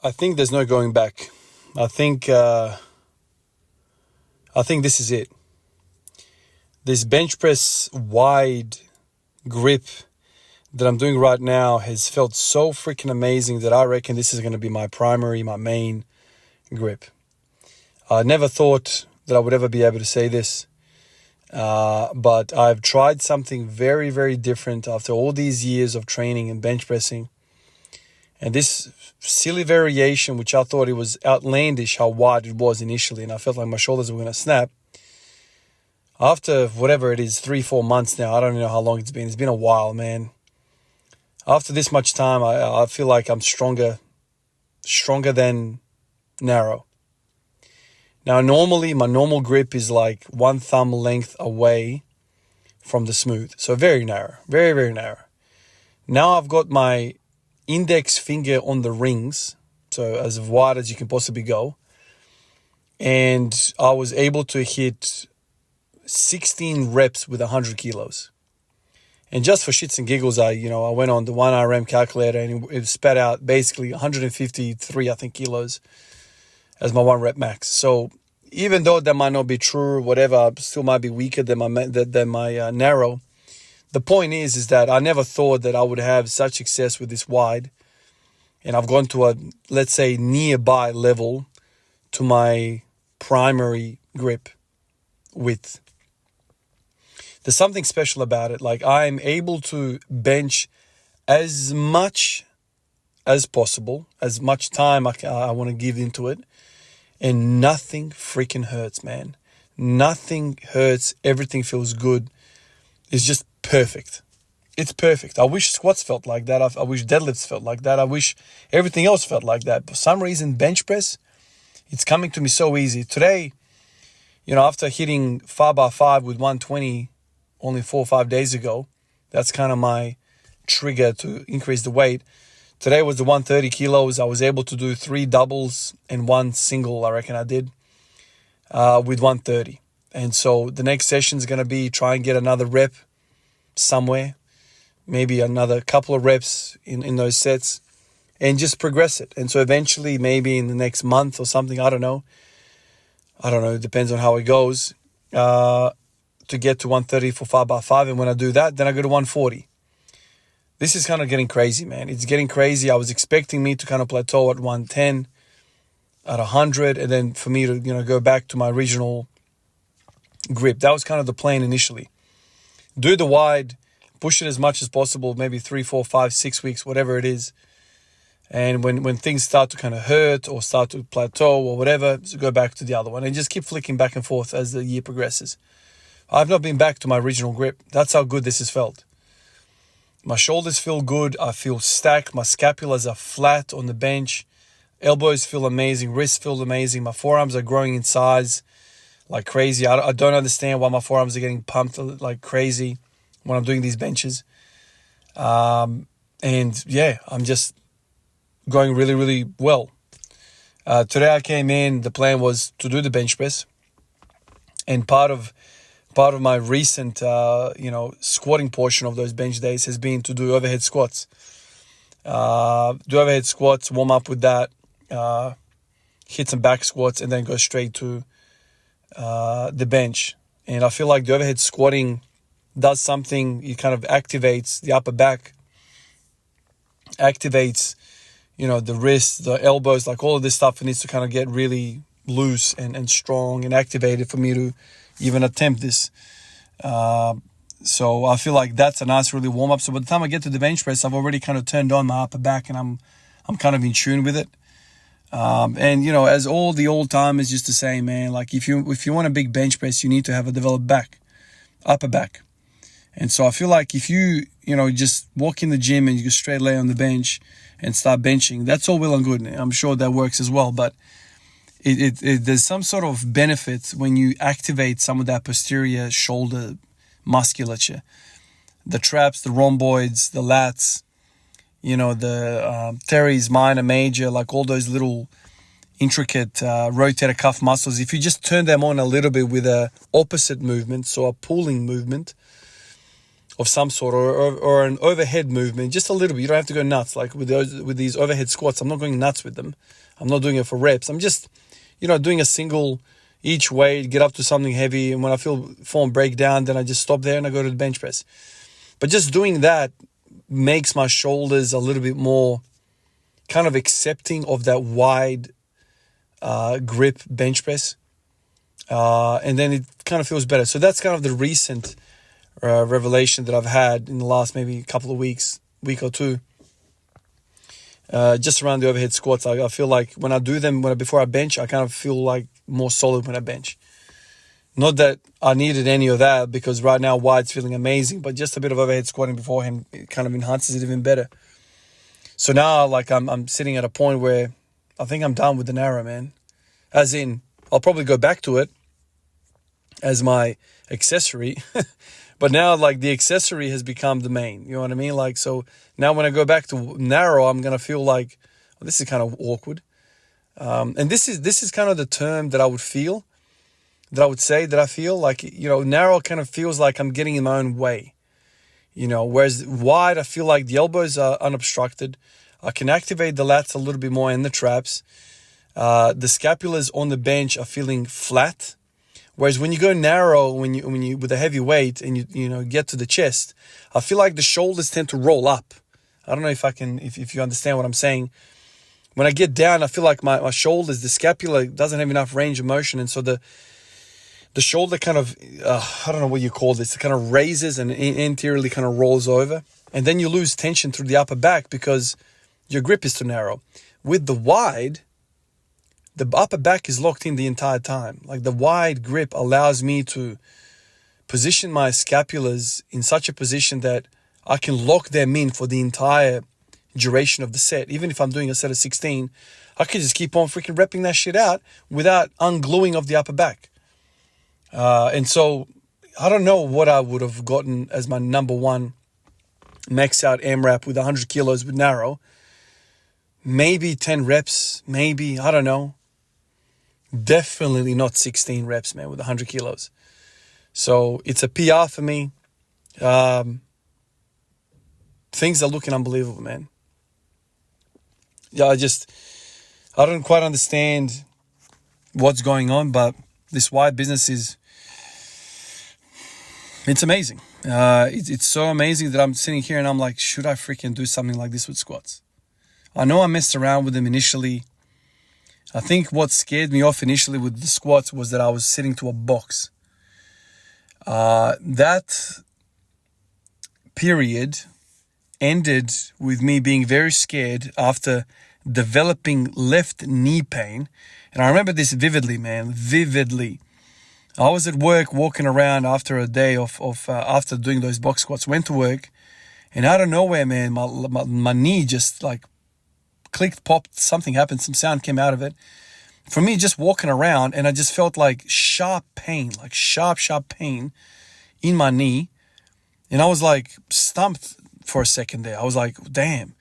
I think there's no going back. I think this is it. This bench press wide grip that I'm doing right now has felt so freaking amazing that I reckon this is going to be my main grip. I never thought that I would ever be able to say this, but I've tried something very, very different after all these years of training and bench pressing. And this silly variation, which I thought it was outlandish how wide it was initially, and I felt like my shoulders were going to snap. After whatever it is, 3-4 months now, I don't know how long it's been. It's been a while, man. After this much time, I feel like I'm stronger than narrow. Now, normally, my normal grip is like one thumb length away from the smooth. So very narrow, very, very narrow. Now I've got my index finger on the rings, so as wide as you can possibly go. And I was able to hit 16 reps with 100 kilos. And just for shits and giggles, I went on the 1RM calculator and it spat out basically 153, I think, kilos as my 1 rep max. So even though that might not be true, whatever, still might be weaker than my narrow. The point is that I never thought that I would have such success with this wide. And I've gone to a, let's say, nearby level to my primary grip width. There's something special about it. Like, I'm able to bench as much as possible, as much time I want to give into it. And nothing freaking hurts, man. Nothing hurts. Everything feels good. It's just perfect. It's perfect. I wish squats felt like that. I wish deadlifts felt like that. I wish everything else felt like that. For some reason, bench press, it's coming to me so easy. Today, after hitting 5x5 with 120 only 4 or 5 days ago, that's kind of my trigger to increase the weight. Today was the 130 kilos. I was able to do 3 doubles and 1 single, I reckon I did, with 130. And so the next session is going to be try and get another rep somewhere, maybe another couple of reps in those sets, and just progress it. And so eventually, maybe in the next month or something, I don't know, it depends on how it goes, to get to 130 for 5x5. And when I do that, then I go to 140. This is kind of getting crazy, man. It's getting crazy. I was expecting me to kind of plateau at 110, at 100, and then for me to, go back to my original grip. That was kind of the plan initially. Do the wide, push it as much as possible, maybe 3, 4, 5, 6 weeks, whatever it is. And when things start to kind of hurt or start to plateau or whatever, so go back to the other one and just keep flicking back and forth as the year progresses. I've not been back to my original grip. That's how good this has felt. My shoulders feel good. I feel stacked. My scapulas are flat on the bench. Elbows feel amazing. Wrists feel amazing. My forearms are growing in size like crazy. I don't understand why my forearms are getting pumped like crazy when I'm doing these benches. And yeah, I'm just going really, really well. Today I came in, the plan was to do the bench press. And part of my recent, squatting portion of those bench days has been to do overhead squats. Do overhead squats, warm up with that, hit some back squats, and then go straight to the bench. And I feel like the overhead squatting does something. It kind of activates the upper back, activates, the wrists, the elbows, like all of this stuff needs to kind of get really loose and strong and activated for me to even attempt this. So I feel like that's a nice really warm up. So by the time I get to the bench press, I've already kind of turned on my upper back and I'm kind of in tune with it. And as all the old timers used to say, man, like if you want a big bench press, you need to have a developed upper back. And so I feel like if you just walk in the gym and you go straight lay on the bench and start benching, that's all well and good. I'm sure that works as well, but there's some sort of benefit when you activate some of that posterior shoulder musculature. The traps, the rhomboids, the lats, the teres minor, major, like all those little intricate rotator cuff muscles. If you just turn them on a little bit with a opposite movement, so a pulling movement, of some sort, or an overhead movement, just a little bit. You don't have to go nuts. Like with these overhead squats, I'm not going nuts with them. I'm not doing it for reps. I'm just, doing a single each weight, get up to something heavy. And when I feel form break down, then I just stop there and I go to the bench press. But just doing that makes my shoulders a little bit more kind of accepting of that wide grip bench press. And then it kind of feels better. So that's kind of the recent revelation that I've had in the last maybe couple of weeks, week or two. Just around the overhead squats, I feel like when I do them before I bench, I kind of feel like more solid when I bench. Not that I needed any of that, because right now wide's feeling amazing, but just a bit of overhead squatting beforehand, it kind of enhances it even better. So now, like, I'm sitting at a point where I think I'm done with the narrow, man. As in, I'll probably go back to it as my accessory. But now, like, the accessory has become the main. You know what I mean? Like, so now when I go back to narrow, I'm going to feel like, well, this is kind of awkward. And this is kind of the term that I would feel, that I would say that I feel like, narrow kind of feels like I'm getting in my own way. Whereas wide, I feel like the elbows are unobstructed. I can activate the lats a little bit more in the traps. The scapulas on the bench are feeling flat. Whereas when you go narrow, when you with a heavy weight and you get to the chest, I feel like the shoulders tend to roll up. I don't know if you understand what I'm saying. When I get down, I feel like my shoulders, the scapula doesn't have enough range of motion, and so the shoulder kind of, I don't know what you call this, it kind of raises and anteriorly kind of rolls over. And then you lose tension through the upper back because your grip is too narrow. With the wide, the upper back is locked in the entire time. Like, the wide grip allows me to position my scapulas in such a position that I can lock them in for the entire duration of the set. Even if I'm doing a set of 16, I can just keep on freaking repping that shit out without ungluing of the upper back. And so I don't know what I would have gotten as my number one max out AMRAP with 100 kilos with narrow. Maybe 10 reps, maybe, I don't know. Definitely not 16 reps, man, with 100 kilos. So it's a PR for me. Things are looking unbelievable, man. Yeah, I don't quite understand what's going on, but this wide business it's amazing. It's so amazing that I'm sitting here and I'm like, should I freaking do something like this with squats? I know I messed around with them initially. I think what scared me off initially with the squats was that I was sitting to a box. That period ended with me being very scared after developing left knee pain. And I remember this vividly, man, vividly. I was at work walking around after a day after doing those box squats, went to work, and out of nowhere, man, my knee just like clicked, popped, something happened, some sound came out of it. For me, just walking around, and I just felt like sharp pain in my knee. And I was like stumped for a second there. I was like, damn.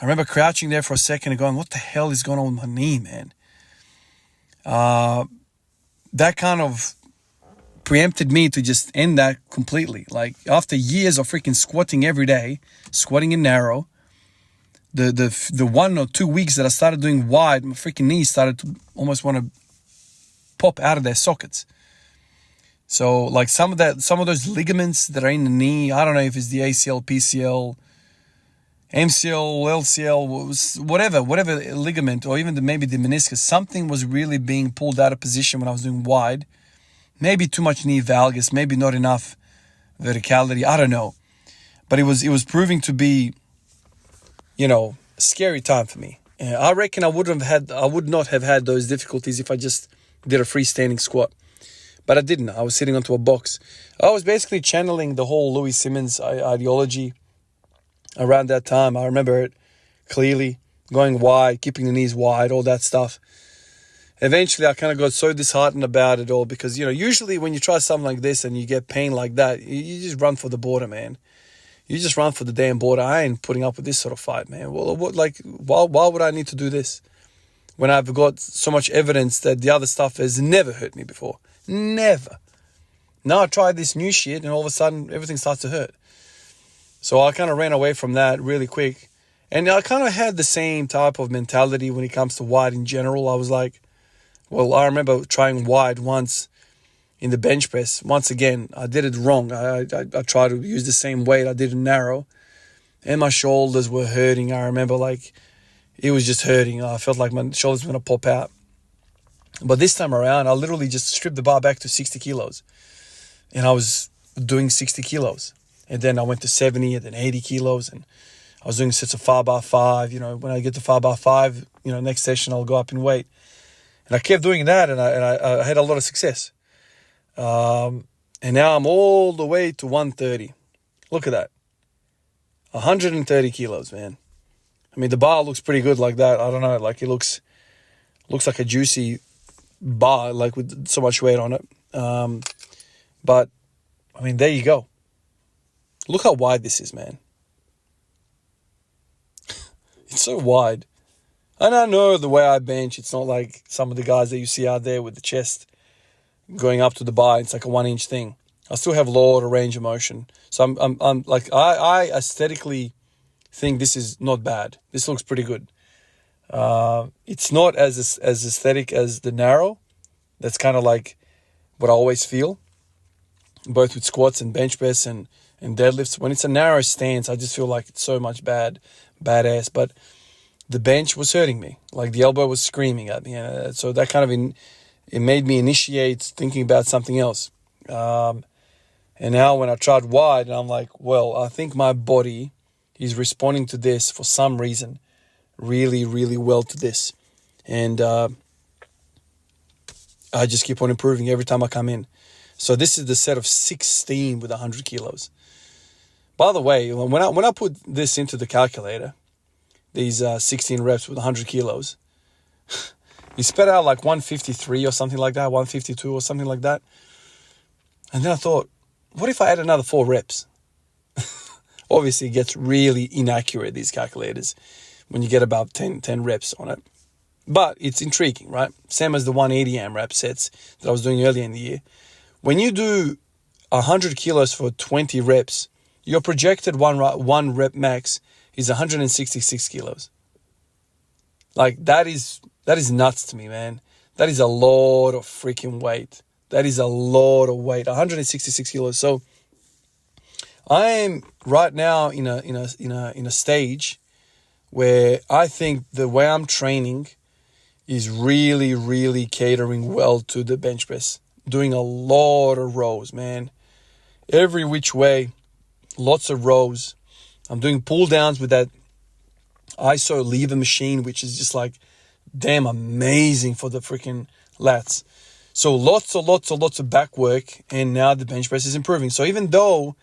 I remember crouching there for a second and going, what the hell is going on with my knee, man? That kind of preempted me to just end that completely. Like, after years of freaking squatting every day, squatting in narrow, the 1 or 2 weeks that I started doing wide, my freaking knees started to almost want to pop out of their sockets. So like some of those ligaments that are in the knee, I don't know if it's the ACL, PCL, MCL, LCL, whatever ligament, or even maybe the meniscus, something was really being pulled out of position when I was doing wide. Maybe too much knee valgus, maybe not enough verticality, I don't know. But it was proving to be, a scary time for me. And I reckon I would not have had those difficulties if I just did a freestanding squat. But I didn't. I was sitting onto a box. I was basically channeling the whole Louis Simmons ideology around that time. I remember it clearly, going wide, keeping the knees wide, all that stuff. Eventually, I kind of got so disheartened about it all because, usually when you try something like this and you get pain like that, you just run for the border, man. You just run for the damn border. I ain't putting up with this sort of fight, man. Well, why would I need to do this when I've got so much evidence that the other stuff has never hurt me before? Never. Now I tried this new shit and all of a sudden everything starts to hurt. So I kind of ran away from that really quick. And I kind of had the same type of mentality when it comes to wide in general. I was like, well, I remember trying wide once in the bench press. Once again, I did it wrong. I tried to use the same weight. I did it narrow. And my shoulders were hurting. I remember like it was just hurting. I felt like my shoulders were going to pop out. But this time around, I literally just stripped the bar back to 60 kilos. And I was doing 60 kilos. And then I went to 70 and then 80 kilos. And I was doing sets of 5x5. You know, when I get to 5x5, you know, next session I'll go up in weight. And I kept doing that, and I had a lot of success. And now I'm all the way to 130. Look at that. 130 kilos, man. I mean, the bar looks pretty good like that. I don't know, like it looks like a juicy bar, like with so much weight on it. But, I mean, there you go. Look how wide this is, man. It's so wide. And I know the way I bench, it's not like some of the guys that you see out there with the chest going up to the bar. It's like a 1-inch thing. I still have a lot of range of motion. So I'm like, I aesthetically think this is not bad. This looks pretty good. It's not as aesthetic as the narrow. That's kind of like what I always feel, both with squats and bench press and deadlifts. When it's a narrow stance, I just feel like it's so much badass. But the bench was hurting me. Like the elbow was screaming at me. So that kind of, it made me initiate thinking about something else. And now when I tried wide, and I'm like, well, I think my body is responding to this for some reason really, really well to this. And I just keep on improving every time I come in. So this is the set of 16 with 100 kilos. By the way, when I put this into the calculator, these 16 reps with 100 kilos, you spat out like 153 or something like that, 152 or something like that. And then I thought, what if I add another 4 reps? Obviously, it gets really inaccurate, these calculators, when you get about 10 reps on it. But it's intriguing, right? Same as the 180 AMRAP sets that I was doing earlier in the year. When you do 100 kilos for 20 reps, your projected one rep max is 166 kilos. Like, that is nuts to me, man. That is a lot of freaking weight. That is a lot of weight, 166 kilos. So I am right now in a stage where I think the way I'm training is really, really catering well to the bench press. Doing a lot of rows, man. Every which way, lots of rows. I'm doing pull downs with that ISO lever machine, which is just like damn amazing for the freaking lats. So lots of back work, and now the bench press is improving. So even though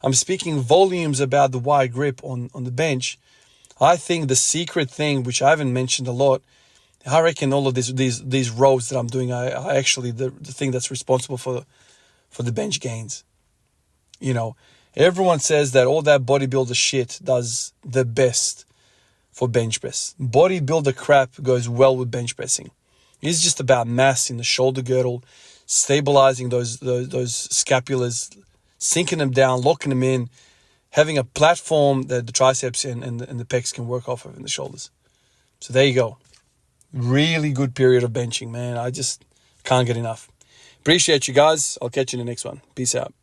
I'm speaking volumes about the wide grip on the bench, I think the secret thing, which I haven't mentioned a lot, I reckon all of these rows that I'm doing are actually the thing that's responsible for the bench gains. You know, everyone says that all that bodybuilder shit does the best for bench press. Bodybuilder crap goes well with bench pressing. It's just about mass in the shoulder girdle, stabilizing those scapulars, sinking them down, locking them in, having a platform that the triceps and the pecs can work off of in the shoulders. So there you go. Really good period of benching, man. I just can't get enough. Appreciate you guys. I'll catch you in the next one. Peace out.